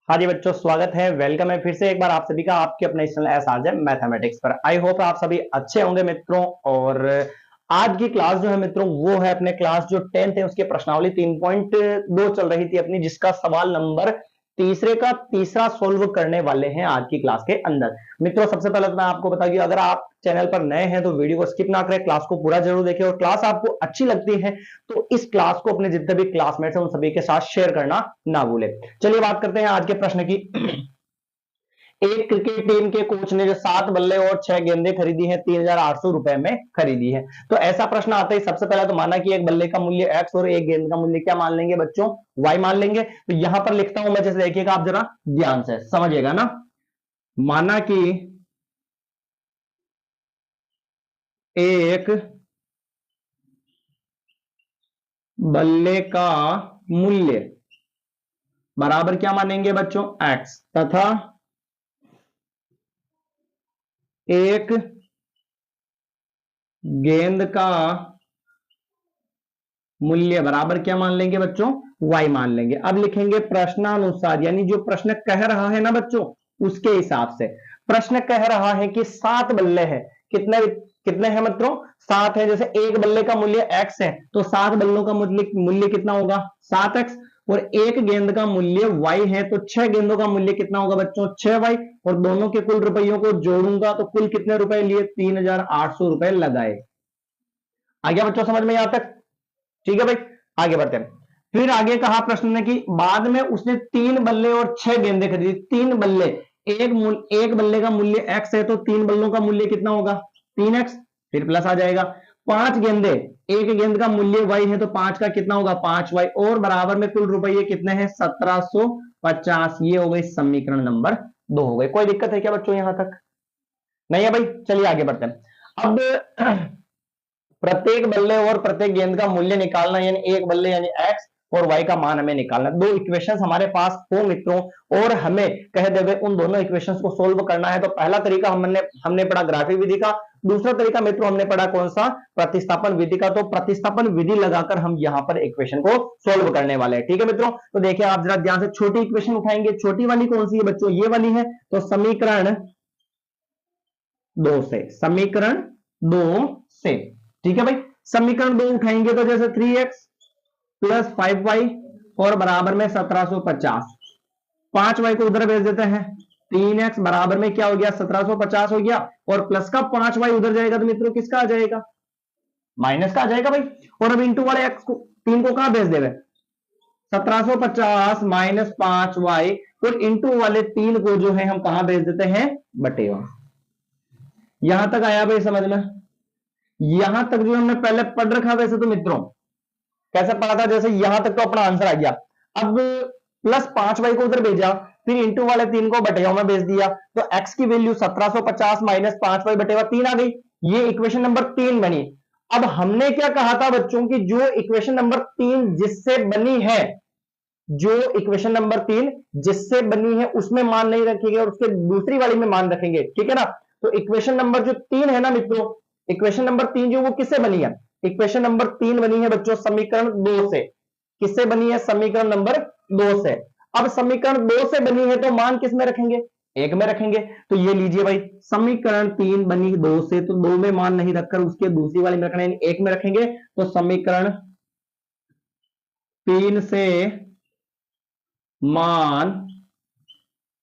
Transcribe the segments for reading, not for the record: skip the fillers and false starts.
हाँ जी बच्चों, स्वागत है। वेलकम है फिर से एक बार आप सभी का आपके अपने चैनल एसआरजे मैथमेटिक्स पर। आई होप आप सभी अच्छे होंगे मित्रों। और आज की क्लास जो है मित्रों वो है अपने क्लास जो 10th है उसके प्रश्नावली 3.2 चल रही थी अपनी, जिसका सवाल नंबर तीसरे का तीसरा सोल्व करने वाले हैं आज की क्लास के अंदर। मित्रों सबसे पहले तो मैं आपको बता दूं, अगर आप चैनल पर नए हैं तो वीडियो को स्किप ना करें, क्लास को पूरा जरूर देखें। और क्लास आपको अच्छी लगती है तो इस क्लास को अपने जितने भी क्लासमेट्स हैं उन सभी के साथ शेयर करना ना भूलें। चलिए बात करते हैं आज के प्रश्न की। एक क्रिकेट टीम के कोच ने जो 7 बल्ले और 6 गेंदें खरीदी हैं 3,800 रुपए में खरीदी है। तो ऐसा प्रश्न आता है, सबसे पहले तो माना कि एक बल्ले का मूल्य एक्स और एक गेंद का मूल्य क्या मान लेंगे बच्चों, वाई मान लेंगे। तो यहां पर लिखता हूं मैं, जैसे देखिएगा आप जरा ध्यान से समझिएगा ना। माना कि एक बल्ले का मूल्य बराबर क्या मानेंगे बच्चों, एक्स, तथा एक गेंद का मूल्य बराबर क्या मान लेंगे बच्चों, y मान लेंगे। अब लिखेंगे प्रश्नानुसार, यानी जो प्रश्न कह रहा है ना बच्चों उसके हिसाब से। प्रश्न कह रहा है कि 7 बल्ले हैं, कितने कितने हैं मित्रों, 7 है। जैसे एक बल्ले का मूल्य x है तो 7 बल्लों का मूल्य मूल्य कितना होगा, 7x। और एक गेंद का मूल्य y है तो 6 गेंदों का मूल्य कितना होगा बच्चों, 6y। और दोनों के कुल रुपयों को जोड़ूंगा तो कुल कितने रुपए लिए, 3,800 रुपए लगाए। आ गया बच्चों समझ में यहां तक, ठीक है भाई। आगे बढ़ते हैं। फिर आगे कहा प्रश्न ने कि बाद में उसने 3 बल्ले और 6 गेंदें खरीदी। 3 बल्ले, एक बल्ले का मूल्य x है तो 3 बल्लों का मूल्य कितना होगा, 3x। फिर प्लस आ जाएगा। 5 गेंदे, एक गेंद का मूल्य y है तो 5 का कितना होगा, 5y। और बराबर में कुल रुपये कितने हैं, 1750। ये हो गई समीकरण नंबर 2 हो गई। कोई दिक्कत है क्या बच्चों यहां तक, नहीं है भाई। चलिए आगे बढ़ते हैं। अब प्रत्येक बल्ले और प्रत्येक गेंद का मूल्य निकालना, यानी एक बल्ले यानी एक्स और वाई का मान हमें निकालना। दो इक्वेशंस हमारे पास हो मित्रों और हमें कह देवे उन दोनों इक्वेशंस को सोल्व करना है। तो पहला तरीका हमने पढ़ा ग्राफिक विधि का, दूसरा तरीका मित्रों हमने पढ़ा कौन सा, प्रतिस्थापन विधि का। तो प्रतिस्थापन विधि लगाकर हम यहां पर इक्वेशन को सोल्व करने वाले हैं, ठीक है मित्रों। तो देखिए आप जरा ध्यान से छोटी इक्वेशन उठाएंगे। छोटी वाली कौन सी है बच्चों, ये वाली है। तो समीकरण 2 से, समीकरण 2 से, ठीक है भाई। समीकरण 2 उठाएंगे तो जैसे 3x प्लस 5y और बराबर में 1750। 5y को उधर भेज देते हैं, 3x बराबर में क्या हो गया, 1750 हो गया। और प्लस का 5y उधर जाएगा तो मित्रों किसका आ जाएगा, माइनस का आ जाएगा भाई। और अब इंटू वाले x को 3 को कहां भेज देवे, 1750 माइनस 5y। और इंटू वाले 3 को जो है हम कहां भेज देते हैं, बटेवा। यहां तक आया भाई समझ में। यहां तक जो हमने पहले पढ़ रखा, वैसे तो मित्रों कैसे पढ़ा था, जैसे यहां तक तो अपना आंसर आ गया। अब प्लस 5y को उधर भेजा, फिर इंटू वाले 3 को बटेवा में भेज दिया। तो x की वैल्यू 1750 माइनस 5y बटेवा 3 आ गई। ये इक्वेशन नंबर 3 बनी। अब हमने क्या कहा था बच्चों की, जो इक्वेशन नंबर 3 जिससे बनी है, जो इक्वेशन नंबर 3 जिससे बनी है उसमें मान नहीं रखेंगे और उसके दूसरी वाली में मान रखेंगे, ठीक है ना। तो इक्वेशन नंबर जो 3 है ना मित्रों, इक्वेशन नंबर 3 जो वो किससे बनी है, इक्वेशन नंबर 3 बनी है बच्चों समीकरण 2 से। किससे बनी है, समीकरण नंबर 2 से। अब समीकरण 2 से बनी है तो मान किस में रखेंगे, एक में रखेंगे। तो ये लीजिए भाई, समीकरण 3 बनी 2 से, तो 2 में मान नहीं रखकर उसके दूसरी वाली में रखना, एक में रखेंगे। तो समीकरण 3 से मान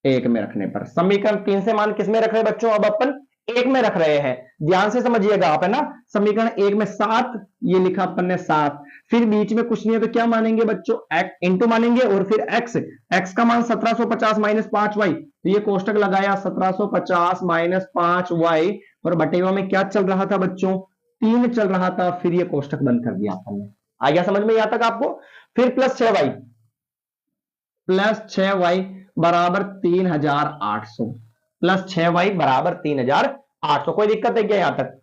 एक में रखने पर, समीकरण 3 से मान किस में रख रहे हैं बच्चों, अब अपन एक में रख रहे हैं। ध्यान से समझिएगा आप, है ना। समीकरण 1 में 7, ये लिखा अपन ने 7, फिर बीच में कुछ नहीं है तो क्या मानेंगे बच्चों, एक्स इंटू मानेंगे और फिर एक्स, एक्स का मान 1750 माइनस 5y। तो ये कोष्टक लगाया 1750 माइनस 5y और बटेवा में क्या चल रहा था बच्चों, 3 चल रहा था। फिर ये कोष्टक बंद कर दिया अपन ने। आ गया समझ में यहां तक आपको। फिर प्लस 6y, प्लस 6y बराबर 3,800, प्लस 6y बराबर 3,800। कोई दिक्कत है क्या यहां तक,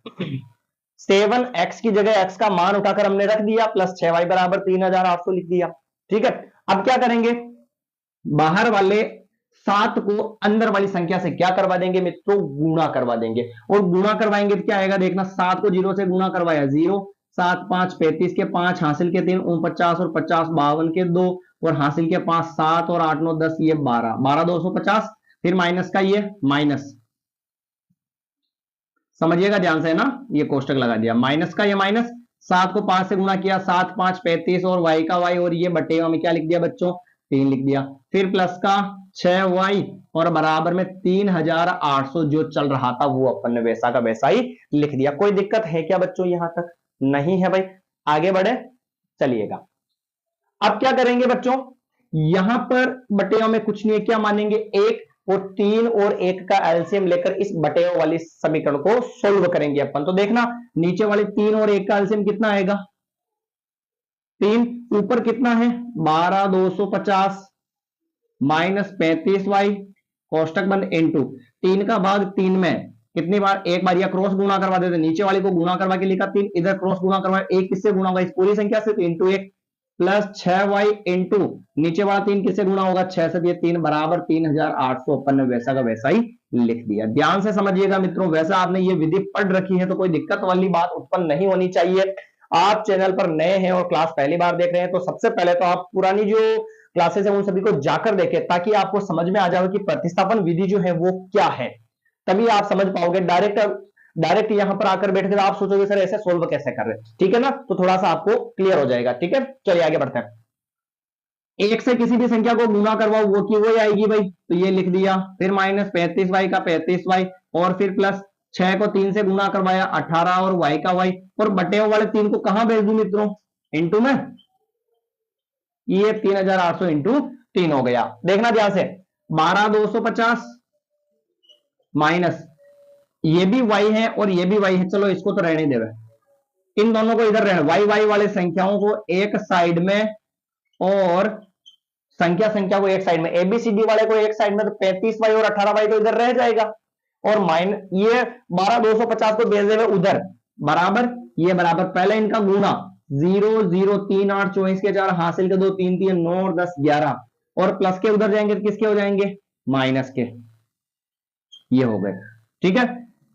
7x की जगह x का मान उठाकर हमने रख दिया, प्लस 6y बराबर 3,800 लिख दिया, ठीक है। अब क्या करेंगे, बाहर वाले 7 को अंदर वाली संख्या से क्या करवा देंगे मित्रों, गुणा करवा देंगे। और गुणा करवाएंगे तो क्या आएगा देखना, 7 को 0 से गुणा करवाया 0, 7 5 35 के 5 हासिल के 3 49 और 50 52 के 2, और हासिल के 5 7 और 8 9 10 ये 12 12 250, फिर माइनस का ये माइनस, समझिएगा ध्यान से ना, ये कोष्टक लगा दिया, माइनस का ये माइनस, 7 को 5 से गुणा किया, 7 5 35 और y का y, और ये बटेवा में क्या लिख दिया बच्चों 3 लिख दिया, फिर प्लस का 6y और बराबर में 3800 जो चल रहा था वो अपन ने वैसा का वैसा ही लिख दिया। कोई दिक्कत है क्या बच्चों यहां तक? नहीं है भाई, आगे बढ़े चलिएगा। अब क्या करेंगे बच्चों, यहां पर बटेवा में कुछ नहीं है, क्या मानेंगे 1 और 3 और 1 का एलसीएम लेकर इस बटेवा वाली समीकरण को सोल्व करेंगे अपन। तो देखना नीचे वाले 3 और 1 का एलसीएम कितना आएगा 3, ऊपर कितना है 12 250 माइनस 35y कोष्टक बंद इनटू 3 का भाग 3 में कितनी बार, एक बार, या क्रॉस गुणा करवा देते, नीचे वाले को गुणा करवा के लिखा 3, इधर क्रॉस गुणा करवा, एक किससे गुणा होगा इस पूरी संख्या से, तो इंटू 1 प्लस 6y इंटू नीचे वाला 3 किससे गुणा होगा 6 से, दिए 3 बराबर 3800 अपन ने वैसा का वैसा ही लिख दिया। ध्यान से समझिएगा मित्रों, वैसा आपने ये विधि पढ़ रखी है तो कोई दिक्कत वाली बात उत्पन्न नहीं होनी चाहिए। आप चैनल पर नए हैं और क्लास पहली बार देख रहे हैं तो सबसे पहले तो आप पुरानी जो क्लासेस है उन सभी को जाकर देखें ताकि आपको समझ में आ जाए कि प्रतिस्थापन विधि जो है वो क्या है, तभी आप समझ पाओगे। डायरेक्ट यहां पर आकर बैठ कर आप सोचोगे सर ऐसे सोल्व कैसे कर रहे हैं, ठीक है ना, तो थोड़ा सा आपको क्लियर हो जाएगा। ठीक है, चलिए आगे बढ़ते हैं। एक से किसी भी संख्या को गुणा करवाओ वो की वही आएगी भाई, तो ये लिख दिया, फिर माइनस 35y का 35y और फिर प्लस 6 को 3 से गुणा करवाया 18 और y का y, और बटे वाले 3 को कहां भेज दूं मित्रों इंटू में, ये 3800 इंटू 3 हो गया। देखना ध्यान से 12 250 माइनस ये भी y है और ये भी y है, चलो इसको तो रहने देवे, इन दोनों को इधर रहने, y वाले संख्याओं को एक साइड में और संख्या को एक साइड में, एबीसीडी वाले को एक साइड में, तो 35y और 18y तो इधर रह जाएगा, और ये 12 250 को भेज देवे उधर, बराबर ये बराबर पहले इनका गुणा 0 0 3 8 24 के 4 हासिल के 2 3 3 9 और 10 11, और प्लस के उधर जाएंगे तो किसके हो जाएंगे माइनस के, ये हो गए। ठीक है,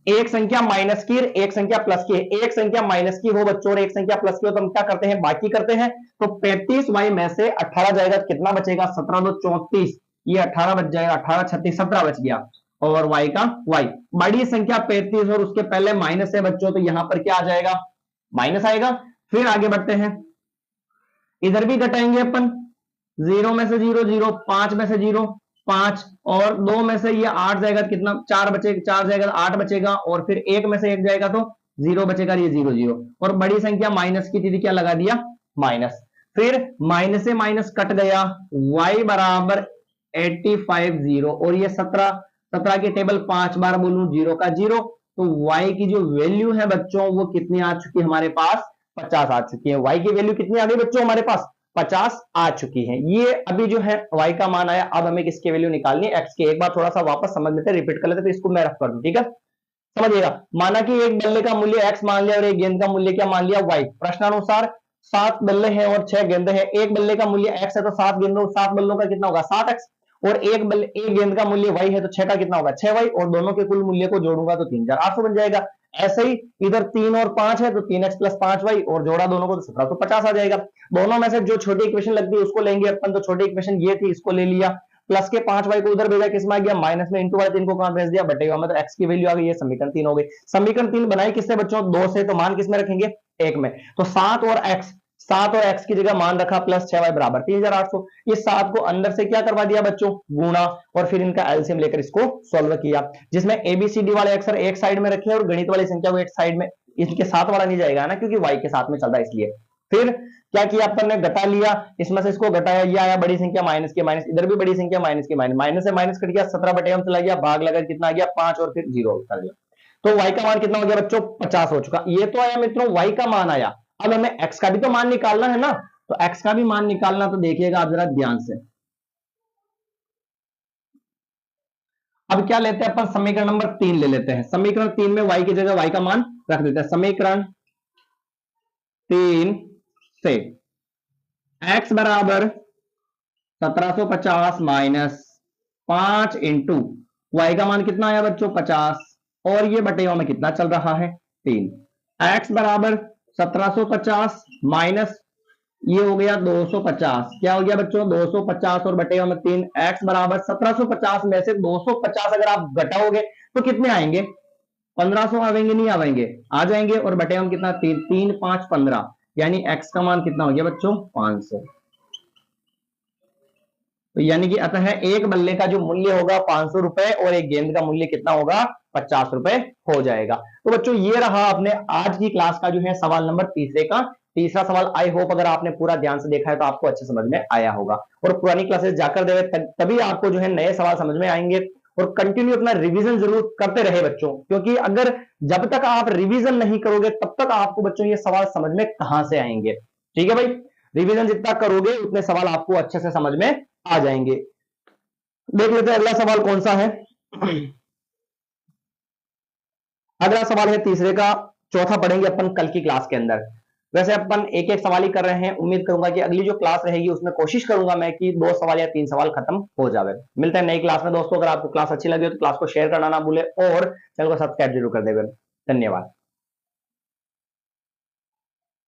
एक संख्या माइनस की एक संख्या प्लस की है, एक संख्या माइनस की हो बच्चों और एक संख्या प्लस की हो तो हम क्या करते हैं बाकी करते हैं, तो 35y में से 18 जाएगा तो कितना बचेगा 17 2 34, ये 18 बच जाएगा, 18 36 17 बच गया, और y का y, बड़ी संख्या 35 और उसके पहले माइनस है बच्चों तो यहां पर क्या आ जाएगा माइनस आएगा। फिर आगे बढ़ते हैं, इधर भी घटाएंगे अपन, 0 में से 0 0, 5 में से 0 5, और 2 में से ये 8 जाएगा कितना 4 बचेगा, 4 जाएगा तो 8 बचेगा, और फिर 1 में से 1 जाएगा तो 0 बचेगा, ये 0 0, और बड़ी संख्या माइनस की थी क्या लगा दिया माइनस, फिर माइनस से माइनस कट गया, y बराबर 85 0, और ये 17 की टेबल 5 बार बोलूं 0 का 0, तो y की जो वैल्यू है बच्चों वो कितनी आ चुकी है हमारे पास 50 आ चुकी है, y की वैल्यू कितनी आ गई बच्चों हमारे पास 50 आ चुकी है। ये अभी जो है y का मान आया, अब हमें किसकी वैल्यू निकालनी है x की, एक बार थोड़ा सा वापस समझ लेते हैं, रिपीट कर लेते, तो इसको मैं रख कर दूं, ठीक है समझिएगा। माना कि एक बल्ले का मूल्य x मान लिया और एक गेंद का मूल्य क्या मान लिया y, प्रश्नानुसार 7 बल्ले हैं और 6 गेंदे हैं, एक बल्ले का मूल्य x है तो 7 बल्लों का कितना होगा 7x, और एक गेंद का मूल्य y है तो 6 का कितना होगा 6y, और दोनों के कुल मूल्य को जोड़ूंगा तो 3800 बन जाएगा। ऐसे ही इधर 3 और 5 है तो 3x प्लस 5y, और जोड़ा दोनों को तो 1750 आ जाएगा। दोनों में से जो छोटी इक्वेशन लगती है उसको लेंगे अपन, तो छोटी इक्वेशन ये थी इसको ले लिया, प्लस के 5y को उधर भेजा किसमें आ गया माइनस में, इंटू वाले 3 को कहां भेज दिया बटेगा, मतलब x की वैल्यू आ गई, ये समीकरण 3 हो गई। समीकरण 3 बनाई किससे बच्चों 2 से, तो मान किसमें रखेंगे 1 में, तो 7 और x की जगह मान रखा प्लस 6y बराबर 3800, ये 7 को अंदर से क्या करवा दिया बच्चों गुणा, और फिर इनका एलसीएम लेकर इसको सॉल्व किया, जिसमें एबीसीडी वाले अक्षर एक साइड में रखे और गणित वाली संख्या को एक साइड में, इनके साथ वाला नहीं जाएगा ना क्योंकि y के साथ में चल रहा है इसलिए। फिर क्या किया अपन ने घटा लिया, इसमें से इसको घटाया, ये आया बड़ी संख्या माइनस के माइनस, इधर भी बड़ी संख्या माइनस के माइनस, माइनस से माइनस कट गया 17 बटे हम चला गया, भाग लगा कितना आ गया 5 और फिर 0 उतर गया, तो y का मान कितना हो गया बच्चों 50 हो चुका। ये तो आया मित्रों y का मान आया, अब हमें x का भी तो मान निकालना है ना, तो x का भी मान निकालना, तो देखिएगा आप जरा ध्यान से। अब क्या लेते हैं अपन समीकरण नंबर 3 ले लेते हैं, समीकरण 3 में y की जगह y का मान रख देते हैं। समीकरण 3 से x बराबर 1750 माइनस 5 इंटू y का मान कितना आया बच्चों 50, और ये बटेवा में कितना चल रहा है 3, x बराबर 1750 माइनस ये हो गया 250, क्या हो गया बच्चों 250 और बटेगा में 3, x बराबर 1750 में से 250 अगर आप घटाओगे तो कितने आएंगे, 1500 आवेंगे, नहीं आवेंगे, आ जाएंगे, और बटेगा में कितना 3, 3 5 15, यानी x का मान कितना हो गया बच्चों 500। तो यानी कि अतः एक बल्ले का जो मूल्य होगा 500 रुपए और एक गेंद का मूल्य कितना होगा 50 रुपए हो जाएगा। तो बच्चों ये रहा अपने आज की क्लास का जो है सवाल नंबर तीसरे का तीसरा सवाल। आई होप अगर आपने पूरा ध्यान से देखा है तो आपको अच्छे समझ में आया होगा, और पुरानी क्लासेस जाकर देवे तभी आपको जो है नए सवाल समझ में आएंगे। और कंटिन्यू अपना रिवीजन जरूर करते रहे बच्चों, क्योंकि अगर जब तक आप रिवीजन नहीं करोगे तब तक आपको बच्चों ये सवाल समझ में कहां से आएंगे। ठीक है भाई, रिवीजन जितना करोगे उतने सवाल आपको अच्छे से समझ में आ जाएंगे। देख लेते हैं अगला सवाल कौन सा है। अगला सवाल है तीसरे का, चौथा पढ़ेंगे अपन कल की क्लास के अंदर। वैसे अपन एक एक सवाल ही कर रहे हैं, उम्मीद करूंगा कि अगली जो क्लास रहेगी उसमें कोशिश करूंगा मैं कि 2 सवाल या 3 सवाल खत्म हो जावे। मिलते हैं नई क्लास में दोस्तों। अगर आपको क्लास अच्छी लगी हो तो क्लास को शेयर करना ना भूले और चैनल को सब्सक्राइब जरूर कर देवे। धन्यवाद।